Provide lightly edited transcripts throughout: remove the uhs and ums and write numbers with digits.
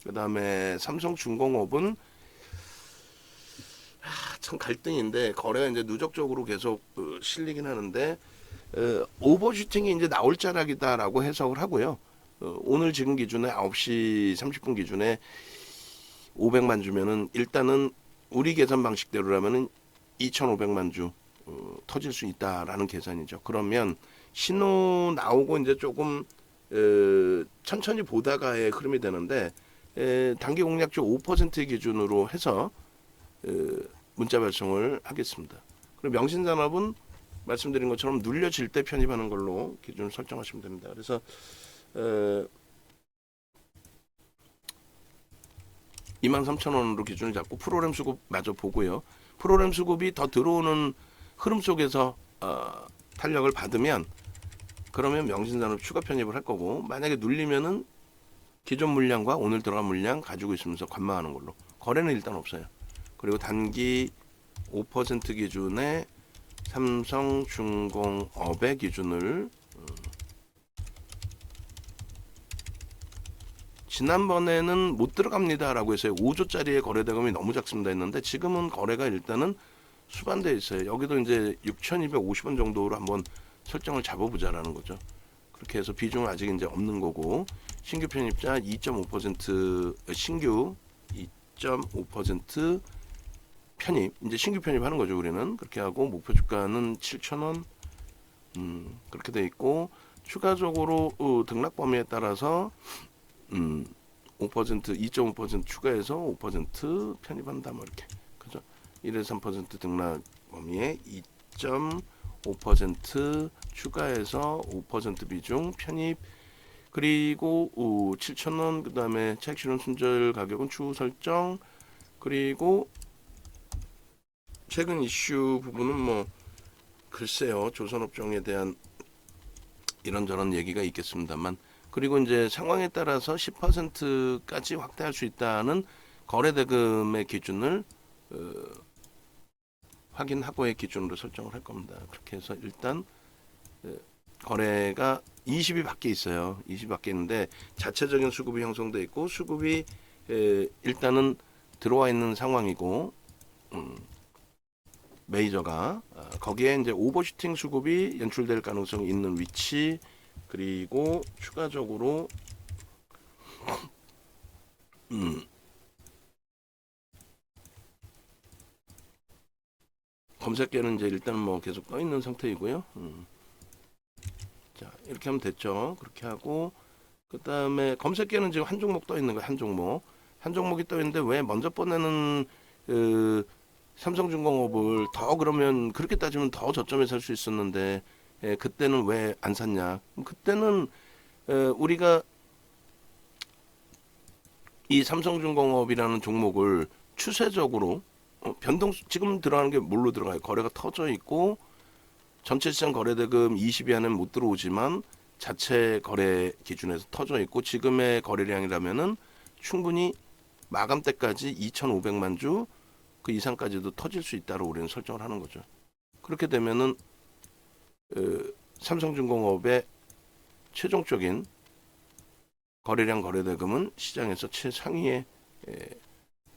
그 다음에 삼성중공업은 참 갈등인데 거래가 이제 누적적으로 계속 실리긴 하는데 오버슈팅이 이제 나올 자락이다라고 해석을 하고요. 오늘 지금 기준에 9시 30분 기준에 500만 주면은 일단은 우리 계산 방식대로라면은 2,500만 주 터질 수 있다라는 계산이죠. 그러면 신호 나오고 이제 조금 천천히 보다가의 흐름이 되는데 단기 공략주 5% 기준으로 해서 문자 발송을 하겠습니다. 그리고 명신산업은 말씀드린 것처럼 눌려질 때 편입하는 걸로 기준을 설정하시면 됩니다. 그래서 23,000원으로 기준을 잡고 프로그램 수급 마저 보고요. 프로그램 수급이 더 들어오는 흐름 속에서 탄력을 받으면 그러면 명신산업 추가 편입을 할 거고 만약에 눌리면은 기존 물량과 오늘 들어간 물량 가지고 있으면서 관망하는 걸로. 거래는 일단 없어요. 그리고 단기 5% 기준의 삼성중공업의 기준을 지난번에는 못 들어갑니다라고 해서 5조짜리의 거래 대금이 너무 작습니다 했는데 지금은 거래가 일단은 수반되어 있어요. 여기도 이제 6,250원 정도로 한번 설정을 잡아보자라는 거죠. 그렇게 해서 비중은 아직 이제 없는 거고 신규 편입자 2.5% 신규 2.5% 편입 이제 신규 편입하는 거죠. 우리는 그렇게 하고 목표 주가는 7,000원 그렇게 돼 있고 추가적으로 등락 범위에 따라서 5% 2.5% 추가해서 5% 편입한다 뭐 이렇게 그죠? 1에서 3% 등락 범위에 2.5% 추가해서 5% 비중 편입 그리고 7,000원 그 다음에 차익 실현 순절 가격은 추후 설정 그리고 최근 이슈 부분은 뭐 글쎄요 조선업종에 대한 이런저런 얘기가 있겠습니다만 그리고 이제 상황에 따라서 10%까지 확대할 수 있다는 거래 대금의 기준을 확인하고의 기준으로 설정을 할 겁니다. 그렇게 해서 일단 거래가 20이 밖에 있어요. 20이 밖에 있는데 자체적인 수급이 형성돼 있고 수급이 일단은 들어와 있는 상황이고 메이저가 거기에 이제 오버슈팅 수급이 연출될 가능성이 있는 위치 그리고 추가적으로 검색계는 이제 일단 뭐 계속 떠 있는 상태이고요. 자 이렇게 하면 됐죠. 그렇게 하고 그 다음에 검색계는 지금 한 종목 떠 있는 거예요. 한 종목이 떠 있는데 왜 먼저 꺼내는 삼성중공업을 더 그러면 그렇게 따지면 더 저점에 살 수 있었는데 그때는 왜 안 샀냐? 그때는 우리가 이 삼성중공업이라는 종목을 추세적으로 변동 지금 들어가는 게 뭘로 들어가요? 거래가 터져 있고 전체 시장 거래대금 20위 안에는 못 들어오지만 자체 거래 기준에서 터져 있고 지금의 거래량이라면은 충분히 마감 때까지 2,500만 주 그 이상까지도 터질 수 있다고 우리는 설정을 하는 거죠. 그렇게 되면은 삼성중공업의 최종적인 거래량 거래대금은 시장에서 최상위에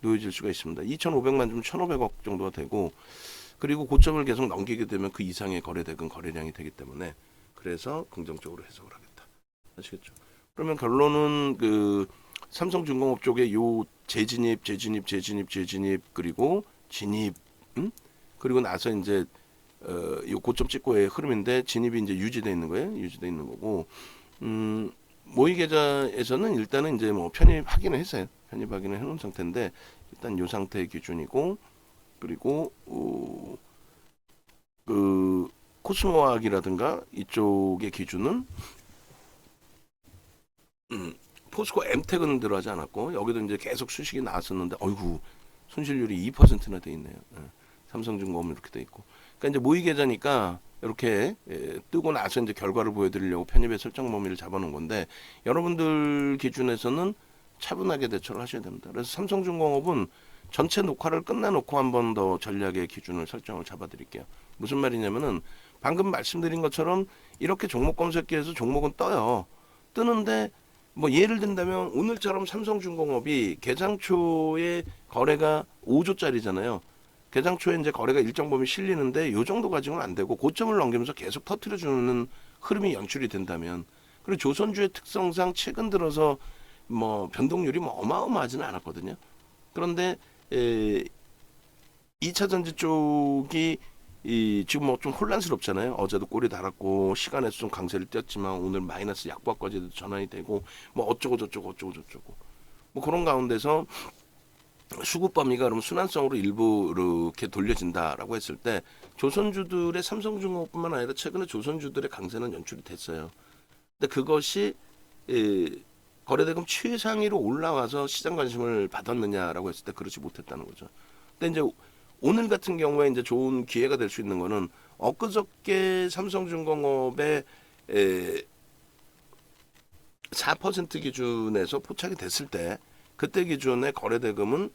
놓여질 수가 있습니다. 2,500만 주면 1,500억 정도가 되고 그리고 고점을 계속 넘기게 되면 그 이상의 거래대금 거래량이 되기 때문에 그래서 긍정적으로 해석을 하겠다. 아시겠죠? 그러면 결론은 그 삼성중공업 쪽에 요 재진입 그리고 진입 그리고 나서 이제 요 고점 찍고의 흐름인데 진입이 이제 유지되어 있는 거예요. 유지되어 있는 거고 모의 계좌에서는 일단은 이제 뭐 편입 확인을 했어요. 편입 확인을 해놓은 상태인데 일단 요 상태의 기준이고 그리고 그 코스모학이라든가 이쪽의 기준은 포스코 엠텍은 들어가지 않았고 여기도 이제 계속 수식이 나왔었는데 어이구 손실률이 2%나 돼 있네요. 삼성중공업 이렇게 돼 있고 그러니까 이제 모의 계좌니까 이렇게 뜨고 나서 이제 결과를 보여드리려고 편입의 설정 범위를 잡아놓은 건데 여러분들 기준에서는 차분하게 대처를 하셔야 됩니다. 그래서 삼성중공업은 전체 녹화를 끝내놓고 한 번 더 전략의 기준을 설정을 잡아드릴게요. 무슨 말이냐면은 방금 말씀드린 것처럼 이렇게 종목 검색기에서 종목은 떠요. 뜨는데 뭐 예를 든다면 오늘처럼 삼성중공업이 개장 초에 거래가 5조짜리잖아요. 개장 초에 이제 거래가 일정 범위 실리는데 요 정도 가지고는 안 되고 고점을 넘기면서 계속 터트려주는 흐름이 연출이 된다면, 그리고 조선주의 특성상 최근 들어서 뭐 변동률이 뭐 어마어마하지는 않았거든요. 그런데 2차 전지 쪽이 지금 뭐 좀 혼란스럽잖아요. 어제도 꼬리 달았고 시간에서 좀 강세를 띄었지만 오늘 마이너스 약보합까지도 전환이 되고 뭐 어쩌고 저쩌고 뭐 그런 가운데서 수급 범위가 그럼 순환성으로 일부 이렇게 돌려진다라고 했을 때 조선주들의 삼성중공업뿐만 아니라 최근에 조선주들의 강세는 연출이 됐어요. 근데 그것이 거래대금 최상위로 올라와서 시장 관심을 받았느냐라고 했을 때 그렇지 못했다는 거죠. 근데 이제 오늘 같은 경우에 이제 좋은 기회가 될 수 있는 거는 엊그저께 삼성중공업의 4% 기준에서 포착이 됐을 때 그때 기준의 거래대금은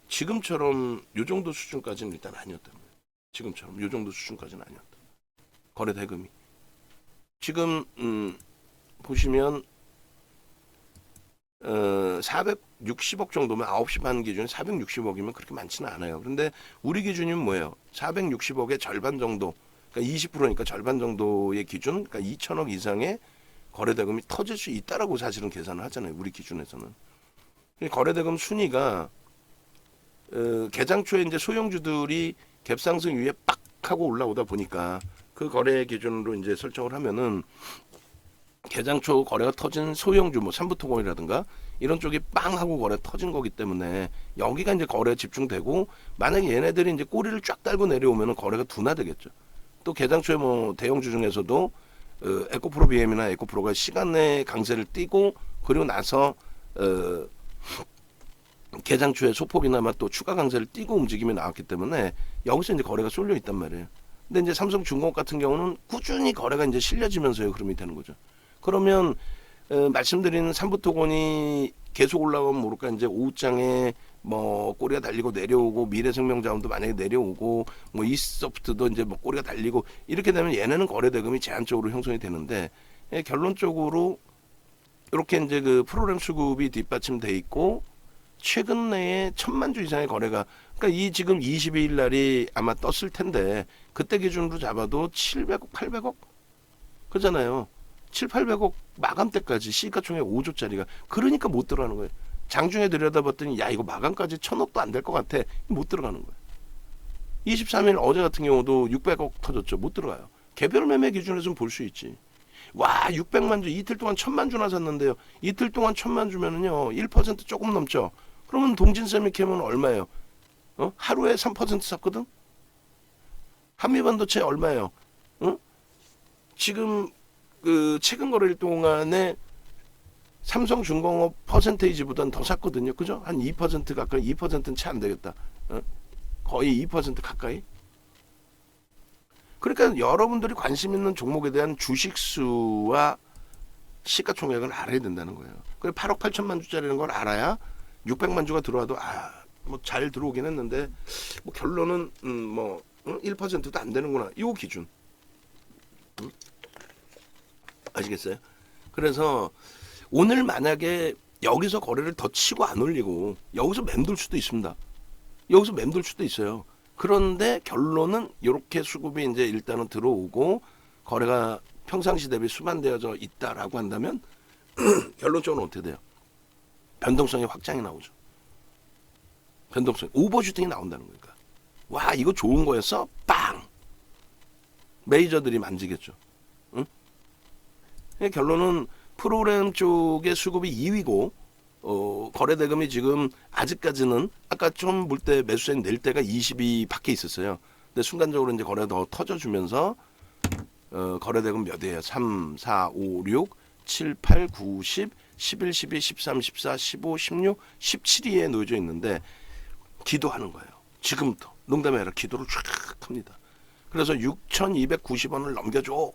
지금처럼 요 정도 수준까지는 일단 아니었단 말이에요. 지금처럼 요 정도 수준까지는 아니었다. 거래대금이 지금 보시면 460억 정도면 9시 반 기준에 460억이면 그렇게 많지는 않아요. 그런데 우리 기준은 뭐예요? 460억의 절반 정도, 그러니까 20%니까 절반 정도의 기준, 그러니까 2천억 이상의 거래대금이 터질 수 있다라고 사실은 계산을 하잖아요. 우리 기준에서는. 거래대금 순위가 개장 초에 이제 소형주들이 갭상승 위에 빡 하고 올라오다 보니까 그 거래 기준으로 이제 설정을 하면은 개장 초 거래가 터진 소형주 뭐 삼부토건이라든가 이런 쪽이 빵 하고 거래 터진 거기 때문에 여기가 이제 거래에 집중되고, 만약에 얘네들이 이제 꼬리를 쫙 달고 내려오면은 거래가 둔화되겠죠. 또 개장 초에 뭐 대형주 중에서도 에코프로 BM이나 에코프로가 시간 내에 강세를 띠고 그리고 나서 개장 초에 소폭이나마 또 추가 강세를 띠고 움직임이 나왔기 때문에 여기서 이제 거래가 쏠려 있단 말이에요. 근데 이제 삼성중공업 같은 경우는 꾸준히 거래가 이제 실려지면서요 흐름이 되는 거죠. 그러면 말씀드리는 삼부토건이 계속 올라가면 모를까 이제 오후장에 뭐 꼬리가 달리고 내려오고, 미래생명자원도 만약에 내려오고, 뭐 이스소프트도 이제 뭐 꼬리가 달리고 이렇게 되면 얘네는 거래대금이 제한적으로 형성이 되는데, 결론적으로 이렇게 이제 그 프로그램 수급이 뒷받침돼 있고 최근 내에 1,000만 주 이상의 거래가, 그러니까 이 지금 22일 날이 아마 떴을 텐데 그때 기준으로 잡아도 700억, 800억 그잖아요. 7, 800억 마감 때까지 시가총액 5조짜리가, 그러니까 못 들어가는 거예요. 장중에 들여다봤더니 야 이거 마감까지 1,000억도 안 될 것 같아. 못 들어가는 거예요. 23일 어제 같은 경우도 600억 터졌죠. 못 들어가요. 개별 매매 기준에서는 볼 수 있지. 와 600만 주 이틀 동안 1,000만 주나 샀는데요. 이틀 동안 1,000만 주면은요 1% 조금 넘죠. 그러면 동진세미캠은 얼마예요? 하루에 3% 샀거든. 한미반도체 얼마예요? 지금 그 최근 거래일 동안에 삼성중공업 퍼센테이지보다는 더 샀거든요. 그죠? 한 2% 가까이, 2%는 채 안 되겠다. 거의 2% 가까이. 그러니까 여러분들이 관심 있는 종목에 대한 주식수와 시가총액을 알아야 된다는 거예요. 그래 8억 8천만 주짜리는 걸 알아야 600만 주가 들어와도 뭐 잘 들어오긴 했는데 뭐 결론은 뭐 1%도 안 되는구나. 이 기준. 아시겠어요? 그래서 오늘 만약에 여기서 거래를 더 치고 안 올리고 여기서 맴돌 수도 있습니다. 여기서 맴돌 수도 있어요. 그런데 결론은 이렇게 수급이 이제 일단은 들어오고 거래가 평상시 대비 수반되어져 있다라고 한다면 결론적으로 어떻게 돼요? 변동성의 확장이 나오죠. 변동성, 오버슈팅이 나온다는 거니까. 와 이거 좋은 거였어? 빵! 메이저들이 만지겠죠. 응? 결론은 프로그램 쪽의 수급이 2위고 거래대금이 지금 아직까지는 아까 좀 볼 때 매수세 낼 때가 20이 밖에 있었어요. 근데 순간적으로 이제 거래가 더 터져주면서 거래대금 몇 위에요? 3, 4, 5, 6, 7, 8, 9, 10, 11, 12, 13, 14, 15, 16, 17위에 놓여져 있는데 기도하는 거예요. 지금부터. 농담이 아니라 기도를 쫙 합니다. 그래서 6,290원을 넘겨줘.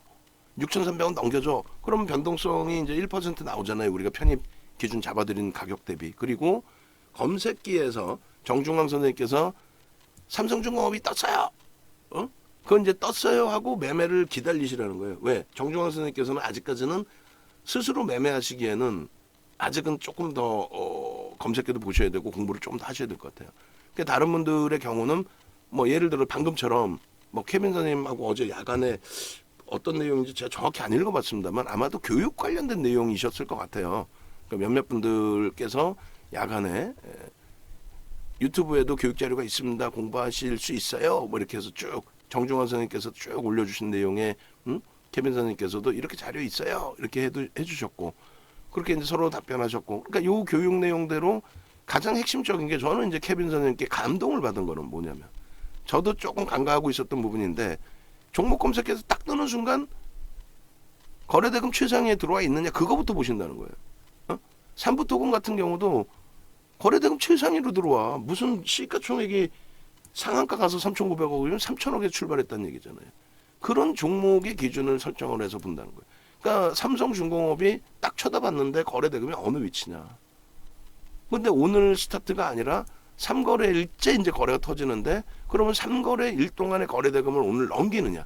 6,300원 넘겨줘. 그러면 변동성이 이제 1% 나오잖아요. 우리가 편입 기준 잡아드린 가격 대비. 그리고 검색기에서 정중앙 선생님께서 삼성중공업이 떴어요. 그건 이제 떴어요 하고 매매를 기다리시라는 거예요. 왜? 정중앙 선생님께서는 아직까지는 스스로 매매하시기에는 아직은 조금 더 검색해도 보셔야 되고 공부를 좀 더 하셔야 될 것 같아요. 그러니까 다른 분들의 경우는 뭐 예를 들어 방금처럼 뭐 케빈 선생님하고 어제 야간에 어떤 내용인지 제가 정확히 안 읽어봤습니다만 아마도 교육 관련된 내용이셨을 것 같아요. 그러니까 몇몇 분들께서 야간에 유튜브에도 교육 자료가 있습니다. 공부하실 수 있어요. 뭐 이렇게 해서 쭉 정중환 선생님께서 쭉 올려주신 내용에 케빈 선생님께서도 이렇게 자료 있어요. 이렇게 해주셨고 그렇게 이제 서로 답변하셨고 그러니까 요 교육 내용대로 가장 핵심적인 게 저는 이제 케빈 선생님께 감동을 받은 거는 뭐냐면 저도 조금 간과하고 있었던 부분인데 종목 검색해서 딱 뜨는 순간 거래대금 최상위에 들어와 있느냐 그거부터 보신다는 거예요. 삼부토금 같은 경우도 거래대금 최상위로 들어와. 무슨 시가총액이 상한가 가서 3,900억이면 3,000억에 출발했다는 얘기잖아요. 그런 종목의 기준을 설정을 해서 본다는 거예요. 그러니까 삼성중공업이 딱 쳐다봤는데 거래대금이 어느 위치냐. 근데 오늘 스타트가 아니라 3거래일째 이제 거래가 터지는데 그러면 3거래일 동안의 거래대금을 오늘 넘기느냐.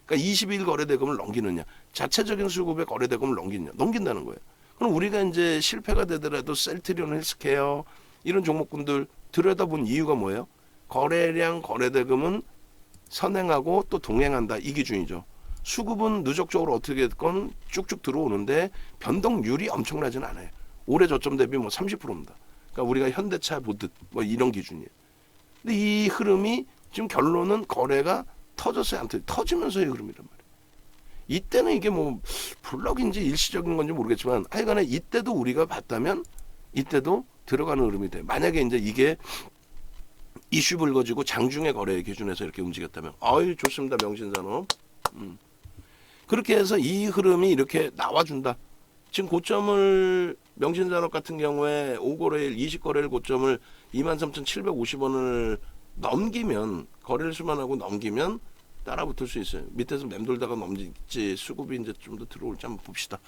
그러니까 22일 거래대금을 넘기느냐. 자체적인 수급의 거래대금을 넘기느냐. 넘긴다는 거예요. 그럼 우리가 이제 실패가 되더라도 셀트리온 헬스케어 이런 종목군들 들여다본 이유가 뭐예요? 거래량 거래대금은 선행하고 또 동행한다. 이 기준이죠. 수급은 누적적으로 어떻게 됐건 쭉쭉 들어오는데 변동률이 엄청나진 않아요. 올해 저점 대비 뭐 30%입니다. 그러니까 우리가 현대차 보듯 뭐 이런 기준이에요. 근데 이 흐름이 지금 결론은 거래가 터졌어요, 안 터지면서의 흐름이란 말이에요. 이때는 이게 뭐 블럭인지 일시적인 건지 모르겠지만 하여간에 이때도 우리가 봤다면 이때도 들어가는 흐름이 돼요. 만약에 이제 이게 이슈 불거지고 장중의 거래 기준에서 이렇게 움직였다면 아유 좋습니다. 명신산업. 그렇게 해서 이 흐름이 이렇게 나와준다. 지금 고점을 명신산업 같은 경우에 5거래일 20거래일 고점을 23,750원을 넘기면 거래일 수만 하고 넘기면 따라붙을 수 있어요. 밑에서 맴돌다가 넘질지 수급이 이제 좀 더 들어올지 한번 봅시다.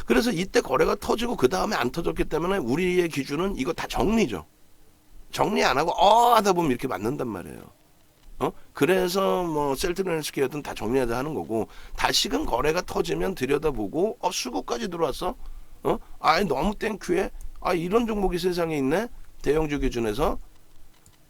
그래서 이때 거래가 터지고 그 다음에 안 터졌기 때문에 우리의 기준은 이거 다 정리죠. 정리 안 하고 하다 보면 이렇게 맞는단 말이에요. 그래서 뭐 셀트리온 헬스케어든 다 정리하자 하는 거고 다시금 거래가 터지면 들여다보고 수급까지 들어왔어. 너무 땡큐해. 이런 종목이 세상에 있네. 대형주 기준에서.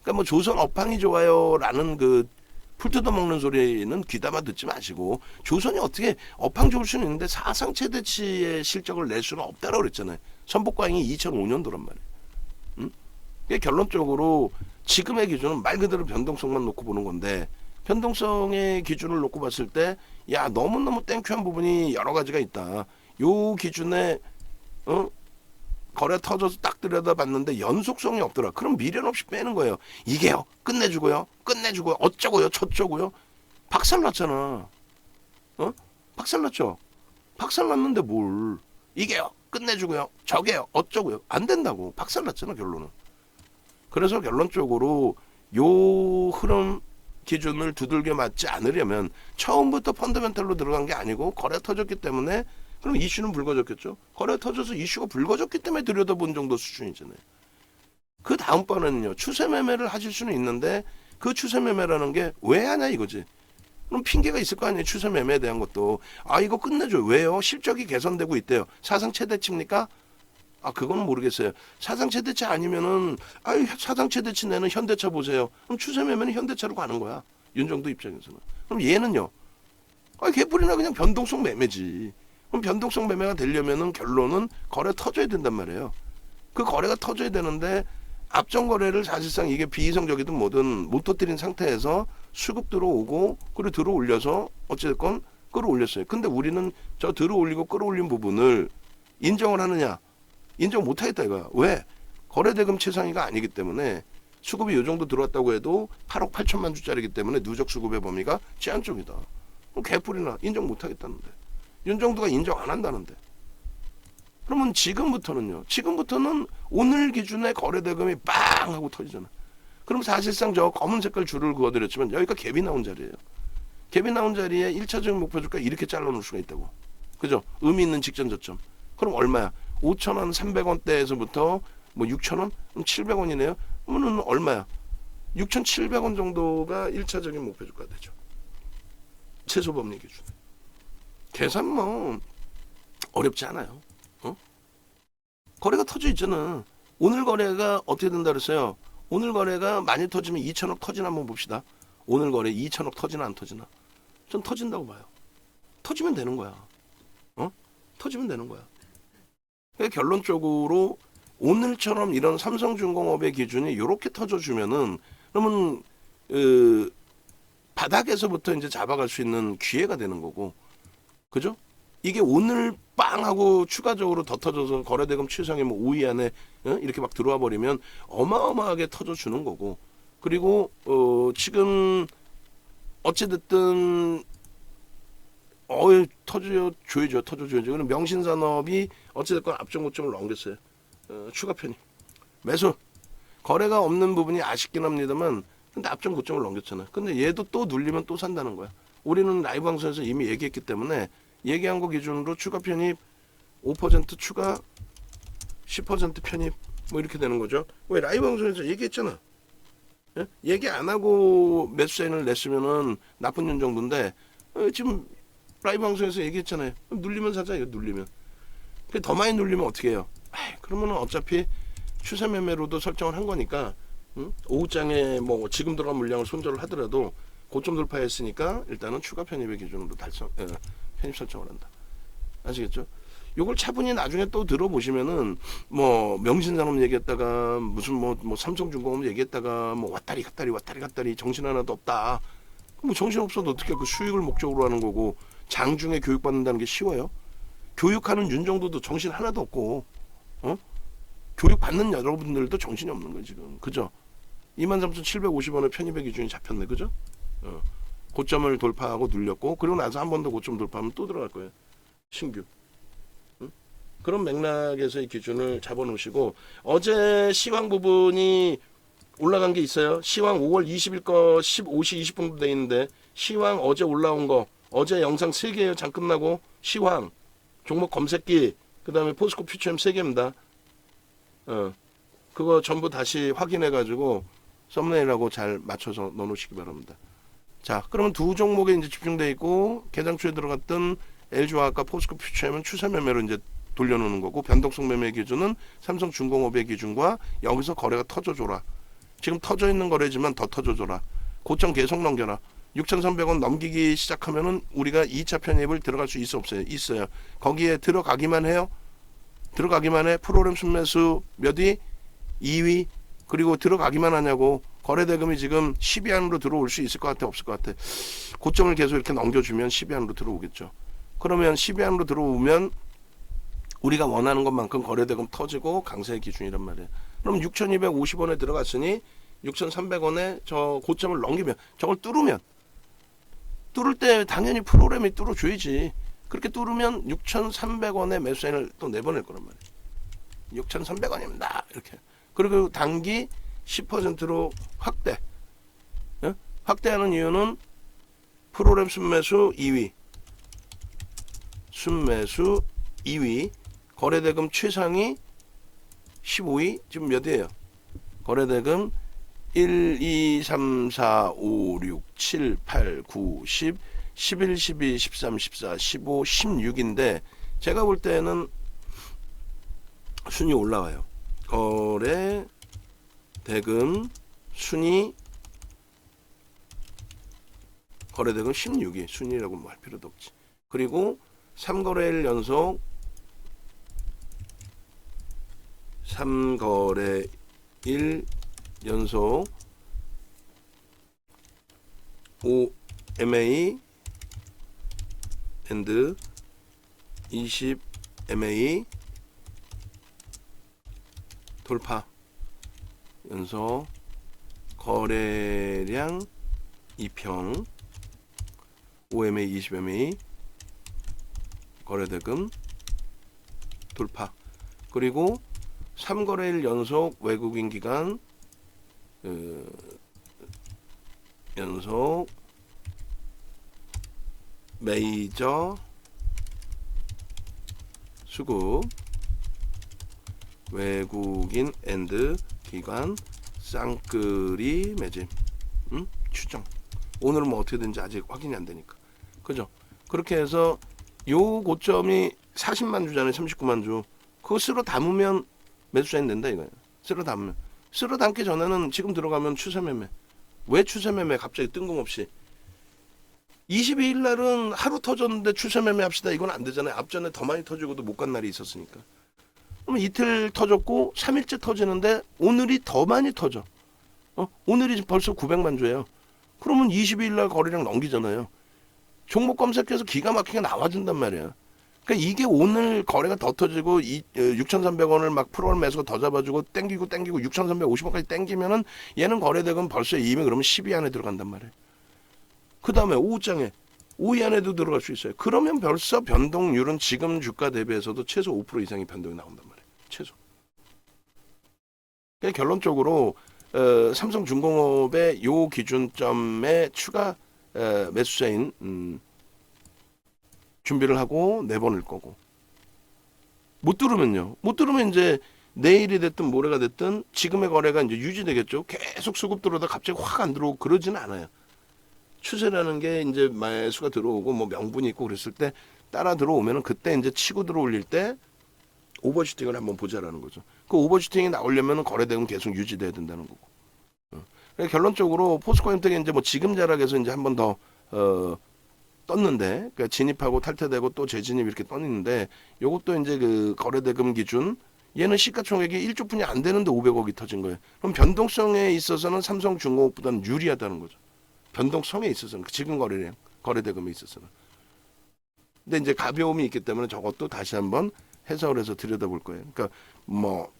그러니까 뭐 조선 업황이 좋아요라는 그 풀 뜯어먹는 소리는 귀담아 듣지 마시고 조선이 어떻게 업황 좋을 수는 있는데 사상 최대치의 실적을 낼 수는 없다라고 그랬잖아요. 선복과잉이 2005년도란 말이에요. 결론적으로 지금의 기준은 말 그대로 변동성만 놓고 보는 건데 변동성의 기준을 놓고 봤을 때 야 너무너무 땡큐한 부분이 여러 가지가 있다. 요 기준에 거래 터져서 딱 들여다봤는데 연속성이 없더라. 그럼 미련 없이 빼는 거예요. 이게요. 끝내주고요. 어쩌고요. 저쩌고요. 박살났잖아. 박살났죠. 박살났는데 뭘. 이게요. 끝내주고요. 저게요. 어쩌고요. 안 된다고. 박살났잖아 결론은. 그래서 결론적으로 요 흐름 기준을 두들겨 맞지 않으려면 처음부터 펀더멘탈로 들어간 게 아니고 거래 터졌기 때문에 그럼 이슈는 불거졌겠죠. 거래 터져서 이슈가 불거졌기 때문에 들여다본 정도 수준이잖아요. 그 다음번에는요. 추세 매매를 하실 수는 있는데 그 추세 매매라는 게 왜 하냐 이거지. 그럼 핑계가 있을 거 아니에요. 추세 매매에 대한 것도. 이거 끝내줘요. 왜요? 실적이 개선되고 있대요. 사상 최대치입니까? 그건 모르겠어요. 사상 최대치 아니면은 사상 최대치 내는 현대차 보세요. 그럼 추세 매매는 현대차로 가는 거야. 윤정도 입장에서는. 그럼 얘는요. 개뿔이나 그냥 변동성 매매지. 그럼 변동성 매매가 되려면은 결론은 거래 터져야 된단 말이에요. 그 거래가 터져야 되는데 앞전 거래를 사실상 이게 비이성적이든 뭐든 못 터뜨린 상태에서 수급 들어오고 그리고 들어올려서 어쨌든 끌어올렸어요. 근데 우리는 저 들어올리고 끌어올린 부분을 인정을 하느냐? 인정 못하겠다 이거야. 왜? 거래대금 최상위가 아니기 때문에 수급이 이 정도 들어왔다고 해도 8억 8천만 주짜리이기 때문에 누적 수급의 범위가 제한 쪽이다. 그럼 개뿔이나 인정 못하겠다는데. 윤정도가 인정 안 한다는데. 그러면 지금부터는 오늘 기준에 거래대금이 빵 하고 터지잖아. 그럼 사실상 저 검은 색깔 줄을 그어드렸지만 여기가 갭이 나온 자리예요. 갭이 나온 자리에 1차적인 목표 주가 이렇게 잘라놓을 수가 있다고. 그죠? 의미 있는 직전 저점. 그럼 얼마야? 5,000원, 300원대에서부터 뭐 6,000원? 그럼 700원이네요. 그러면 얼마야? 6,700원 정도가 1차적인 목표 주가 되죠. 최소범위 기준. 계산 뭐 어렵지 않아요. 어? 거래가 터져 있잖아. 오늘 거래가 어떻게 된다 그랬어요? 오늘 거래가 많이 터지면 2천억 터지나 한번 봅시다. 오늘 거래 2천억 터지나 안 터지나? 전 터진다고 봐요. 터지면 되는 거야. 터지면 되는 거야. 그러니까 결론적으로 오늘처럼 이런 삼성중공업의 기준이 이렇게 터져주면은 그러면 바닥에서부터 이제 잡아갈 수 있는 기회가 되는 거고, 그죠? 이게 오늘 빵 하고 추가적으로 더 터져서 거래대금 최상위 뭐 5위 안에 이렇게 막 들어와 버리면 어마어마하게 터져주는 거고, 그리고 지금 어찌됐든 터져줘야죠. 그럼 명신산업이 어찌됐건 앞전 고점을 넘겼어요. 추가 편입 매수 거래가 없는 부분이 아쉽긴 합니다만, 근데 앞전 고점을 넘겼잖아요. 근데 얘도 또 눌리면 또 산다는 거야. 우리는 라이브 방송에서 이미 얘기했기 때문에 얘기한 거 기준으로 추가 편입 5% 추가 10% 편입 뭐 이렇게 되는 거죠. 왜 라이브 방송에서 얘기했잖아. 예? 얘기 안 하고 매수 사인을 냈으면은 나쁜 년 정도인데 지금 라이브 방송에서 얘기했잖아요. 눌리면 사자. 이거 눌리면 더 많이 눌리면 어떻게 해요? 그러면은 어차피 추세 매매로도 설정을 한 거니까 오후장에 뭐 지금 들어간 물량을 손절을 하더라도 고점 돌파했으니까 일단은 추가 편입의 기준으로 편입 설정을 한다. 아시겠죠? 요걸 차분히 나중에 또 들어보시면은 뭐 명신산업 얘기했다가 무슨 뭐 삼성중공업 얘기했다가 뭐 왔다리 갔다리 정신 하나도 없다. 뭐 정신 없어도 어떻게 그 수익을 목적으로 하는 거고, 장중에 교육받는다는 게 쉬워요? 교육하는 윤정도도 정신 하나도 없고, 교육받는 여러분들도 정신이 없는 거예요 지금. 그죠? 23,750원의 편입의 기준이 잡혔네. 그죠? 고점을 돌파하고 눌렸고, 그리고 나서 한 번 더 고점 돌파하면 또 들어갈 거예요. 신규. 그런 맥락에서의 기준을 잡아놓으시고, 어제 시황 부분이 올라간 게 있어요. 시황 5월 20일 거 15시 20분도 돼 있는데, 시황 어제 올라온 거, 어제 영상 3개예요. 장 끝나고. 시황, 종목 검색기, 그 다음에 포스코 퓨처엠 3개입니다. 그거 전부 다시 확인해가지고 썸네일하고 잘 맞춰서 넣어놓으시기 바랍니다. 자, 그러면 두 종목에 이제 집중돼 있고, 개장초에 들어갔던 LG화학과 포스코 퓨처엠은 추세 매매로 이제 돌려놓는 거고, 변동성 매매 기준은 삼성중공업의 기준과 여기서 거래가 터져줘라. 지금 터져 있는 거래지만 더 터져줘라. 고점 계속 넘겨라. 6,300원 넘기기 시작하면은 우리가 2차 편입을 들어갈 수 있어 없어요? 있어요. 거기에 들어가기만 해요. 들어가기만 해. 프로그램 순매수 몇 위? 2위. 그리고 들어가기만 하냐고. 거래대금이 지금 10위 안으로 들어올 수 있을 것 같아? 없을 것 같아? 고점을 계속 이렇게 넘겨주면 10위 안으로 들어오겠죠. 그러면 10위 안으로 들어오면 우리가 원하는 것만큼 거래대금 터지고 강세의 기준이란 말이에요. 그럼 6,250원에 들어갔으니 6,300원에 저 고점을 넘기면, 저걸 뚫으면, 뚫을 때 당연히 프로그램이 뚫어줘야지. 그렇게 뚫으면 6,300원에 매수사인을 또 내보낼 거란 말이에요. 6,300원입니다. 이렇게. 그리고 단기 10%로 확대. 예? 확대하는 이유는 프로그램 순매수 2위. 순매수 2위. 거래대금 최상위 15위. 지금 몇 위예요? 거래대금 1, 2, 3, 4, 5, 6, 7, 8, 9, 10, 11, 12, 13, 14, 15, 16인데 제가 볼 때는 순위 올라와요. 거래 대금 순위, 거래대금 16위. 순위라고 뭐 할 필요도 없지. 그리고 3거래일 연속 3거래일 연속 OMA and 20MA 돌파. 연속 거래량 2평 OMA 20MA 거래대금 돌파. 그리고 3거래일 연속 외국인 기간 연속 메이저 수급 외국인 앤드 기관 쌍끌이 매집 추정. 오늘은 뭐 어떻게 된지 아직 확인이 안 되니까. 그죠? 그렇게 해서 요 고점이 40만 주잖아요. 39만 주. 그거 쓸어 담으면 매수자인 된다 이거예요. 쓸어 담으면. 쓸어 담기 전에는 지금 들어가면 추세 매매. 왜 추세 매매 갑자기 뜬금없이 22일 날은 하루 터졌는데 추세 매매 합시다. 이건 안 되잖아요. 앞전에 더 많이 터지고도 못 간 날이 있었으니까. 그러면 이틀 터졌고 3일째 터지는데 오늘이 더 많이 터져. 오늘이 벌써 900만 주예요. 그러면 22일 날 거래량 넘기잖아요. 종목 검색해서 기가 막히게 나와준단 말이야. 그러니까 이게 오늘 거래가 더 터지고 6,300원을 막 프로그램 매수가 더 잡아주고 땡기고 6,350원까지 땡기면은 얘는 거래대금 벌써 이미 그러면 10위 안에 들어간단 말이에요. 그 다음에 오후장에 5위 안에도 들어갈 수 있어요. 그러면 벌써 변동률은 지금 주가 대비해서도 최소 5% 이상의 변동이 나온단 말이에요. 최소. 그러니까 결론적으로 삼성중공업의 요 기준점에 추가 매수자인 준비를 하고 내보낼 거고, 못 들으면요. 못 들으면 이제 내일이 됐든 모레가 됐든 지금의 거래가 이제 유지되겠죠. 계속 수급 들어오다 갑자기 확 안 들어오고 그러지는 않아요. 추세라는 게 이제 매수가 들어오고 뭐 명분이 있고 그랬을 때 따라 들어오면은 그때 이제 치고 들어올릴 때 오버슈팅을 한번 보자라는 거죠. 그 오버슈팅이 나오려면은 거래대금 계속 유지돼야 된다는 거고. 그러니까 결론적으로 포스코엠텍이 이제 뭐 지금 자락에서 이제 한번 더 떴는데, 그러니까 진입하고 탈퇴되고 또 재진입 이렇게 떴는데, 요것도 이제 그 거래대금 기준, 얘는 시가총액이 1조 분이 안 되는데 500억이 터진 거예요. 그럼 변동성에 있어서는 삼성중공업보다는 유리하다는 거죠. 변동성에 있어서는 지금 거래대금에 있어서는. 근데 이제 가벼움이 있기 때문에 저것도 다시 한번 해석을 해서 들여다볼 거예요. 그러니까 뭐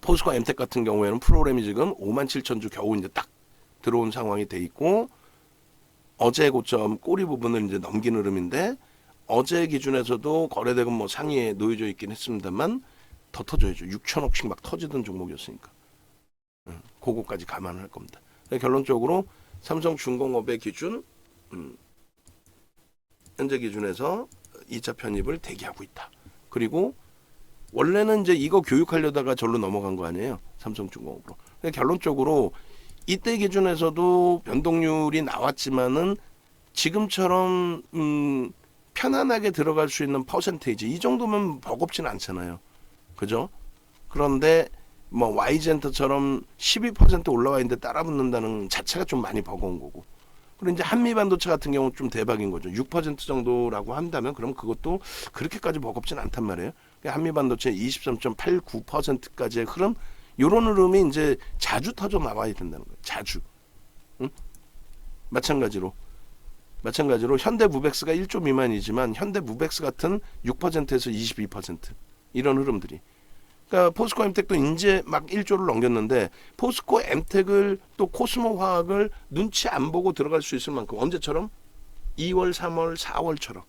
포스코 엠텍 같은 경우에는 프로그램이 지금 57,000주 겨우 이제 딱 들어온 상황이 돼 있고, 어제 고점 꼬리 부분을 이제 넘기는 흐름인데, 어제 기준에서도 거래대금 뭐 상위에 놓여져 있긴 했습니다만 더 터져야죠. 6천억씩 막 터지던 종목이었으니까. 그거까지 감안을 할 겁니다. 결론적으로 삼성중공업의 기준, 현재 기준에서 2차 편입을 대기하고 있다. 그리고 원래는 이제 이거 교육하려다가 절로 넘어간 거 아니에요. 삼성중공업으로. 결론적으로 이때 기준에서도 변동률이 나왔지만은 지금처럼 편안하게 들어갈 수 있는 퍼센테이지 이 정도면 버겁지는 않잖아요. 그죠? 그런데 뭐 Y젠터처럼 12% 올라와 있는데 따라 붙는다는 자체가 좀 많이 버거운 거고. 그리고 이제 한미반도체 같은 경우는 좀 대박인 거죠. 6% 정도라고 한다면 그럼 그것도 그렇게까지 버겁진 않단 말이에요. 한미반도체 23.89%까지의 흐름, 요런 흐름이 이제 자주 터져 나와야 된다는 거예요. 자주. 응? 마찬가지로 현대무벡스가 1조 미만이지만 현대무벡스 같은 6%에서 22% 이런 흐름들이. 그러니까 포스코 엠텍도 이제 막 1조를 넘겼는데 포스코 엠텍을 또 코스모 화학을 눈치 안 보고 들어갈 수 있을 만큼, 언제처럼 2월, 3월, 4월처럼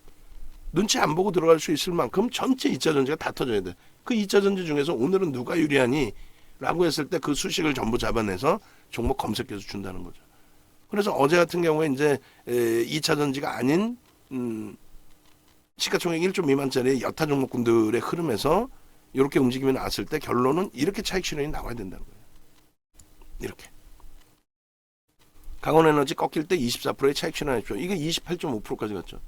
눈치 안 보고 들어갈 수 있을 만큼 전체 2차 전지가 다 터져야 돼. 그 2차 전지 중에서 오늘은 누가 유리하니? 라고 했을 때 그 수식을 전부 잡아내서 종목 검색해서 준다는 거죠. 그래서 어제 같은 경우에 이제 2차 전지가 아닌 시가총액 1조 미만짜리 여타 종목군들의 흐름에서 이렇게 움직임이 나왔을 때 결론은 이렇게 차익 실현이 나와야 된다는 거예요. 이렇게. 강원에너지 꺾일 때 24%의 차익 실현했죠. 이게 28.5%까지 갔죠.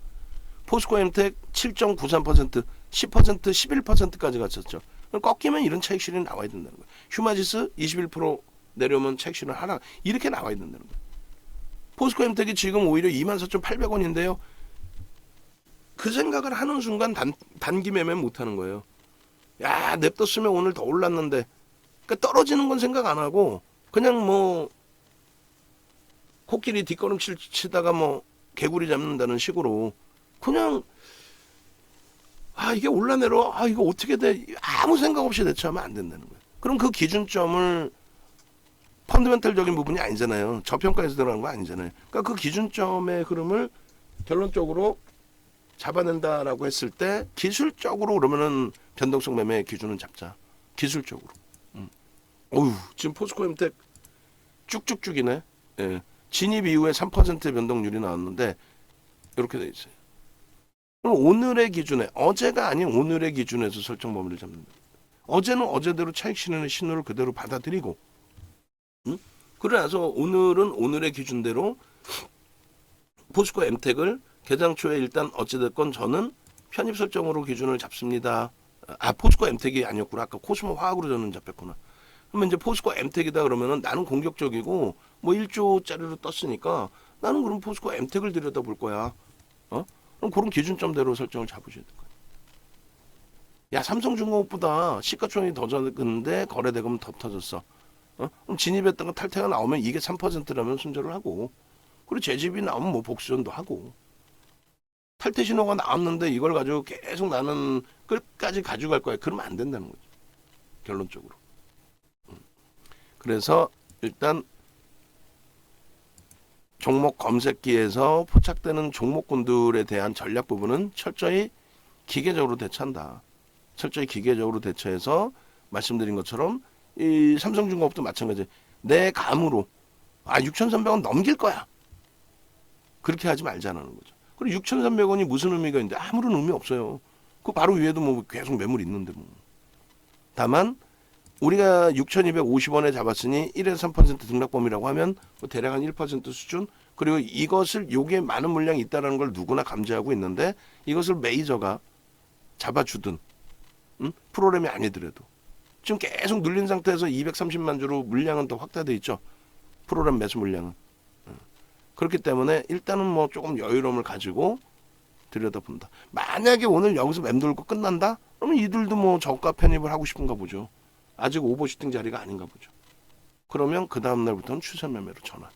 포스코엠텍 7.93%, 10%, 11%까지 갔었죠. 꺾이면 이런 차익 실현이 나와야 된다는 거예요. 휴마지스 21% 내려오면 차익 실현 하나, 이렇게 나와야 된다는 거예요. 포스코엠텍이 지금 오히려 24,800원인데요. 그 생각을 하는 순간 단기 매매 못하는 거예요. 야, 냅뒀으면 오늘 더 올랐는데. 그러니까 떨어지는 건 생각 안 하고 그냥 뭐 코끼리 뒷걸음 치다가 뭐 개구리 잡는다는 식으로 그냥 이게 올라내려, 이거 어떻게 돼, 아무 생각 없이 대처하면 안 된다는 거예요. 그럼 그 기준점을 펀더멘털적인 부분이 아니잖아요. 저평가에서 들어가는 거 아니잖아요. 그러니까 그 기준점의 흐름을 결론적으로 잡아낸다라고 했을 때 기술적으로 그러면은 변동성 매매 기준은 잡자. 기술적으로. 어휴, 지금 포스코엠텍 쭉쭉쭉이네. 예. 진입 이후에 3%의 변동률이 나왔는데 이렇게 돼 있어요. 그럼 오늘의 기준에, 어제가 아닌 오늘의 기준에서 설정 범위를 잡는다. 어제는 어제대로 차익 실현의 신호를 그대로 받아들이고, 그래서 오늘은 오늘의 기준대로 포스코 엠텍을 개장 초에 일단 어찌됐건 저는 편입 설정으로 기준을 잡습니다. 아, 포스코 엠텍이 아니었구나. 아까 코스모 화학으로 저는 잡혔구나. 그러면 이제 포스코 엠텍이다 그러면은 나는 공격적이고 뭐 1조짜리로 떴으니까 나는 그럼 포스코 엠텍을 들여다볼 거야. 그럼 그런 기준점대로 설정을 잡으셔야 될 거야. 야, 삼성중공업보다 시가총액이 더 적은데 거래대금 더 터졌어. 그럼 진입했던 거 탈퇴가 나오면 이게 3%라면 순절을 하고, 그리고 재집이 나오면 뭐 복수전도 하고, 탈퇴 신호가 나왔는데 이걸 가지고 계속 나는 끝까지 가져갈 거야. 그러면 안 된다는 거죠. 결론적으로. 그래서 일단 종목 검색기에서 포착되는 종목군들에 대한 전략 부분은 철저히 기계적으로 대처한다. 철저히 기계적으로 대처해서 말씀드린 것처럼 이 삼성중공업도 마찬가지. 내 감으로 6,300원 넘길 거야. 그렇게 하지 말자는 거죠. 그리고 6,300원이 무슨 의미가 있는데 아무런 의미 없어요. 그 바로 위에도 뭐 계속 매물 있는데 뭐. 다만 우리가 6,250원에 잡았으니 1에서 3% 등락범위라고 하면 뭐 대략 한 1% 수준. 그리고 이것을 요게 많은 물량이 있다는 걸 누구나 감지하고 있는데 이것을 메이저가 잡아주든 프로그램이 아니더라도 지금 계속 눌린 상태에서 230만 주로 물량은 더 확대돼 있죠. 프로그램 매수 물량은. 그렇기 때문에 일단은 뭐 조금 여유로움을 가지고 들여다본다. 만약에 오늘 여기서 맴돌고 끝난다? 그러면 이들도 뭐 저가 편입을 하고 싶은가 보죠. 아직 오버슈팅 자리가 아닌가 보죠. 그러면 그 다음 날부터는 추세 매매로 전환.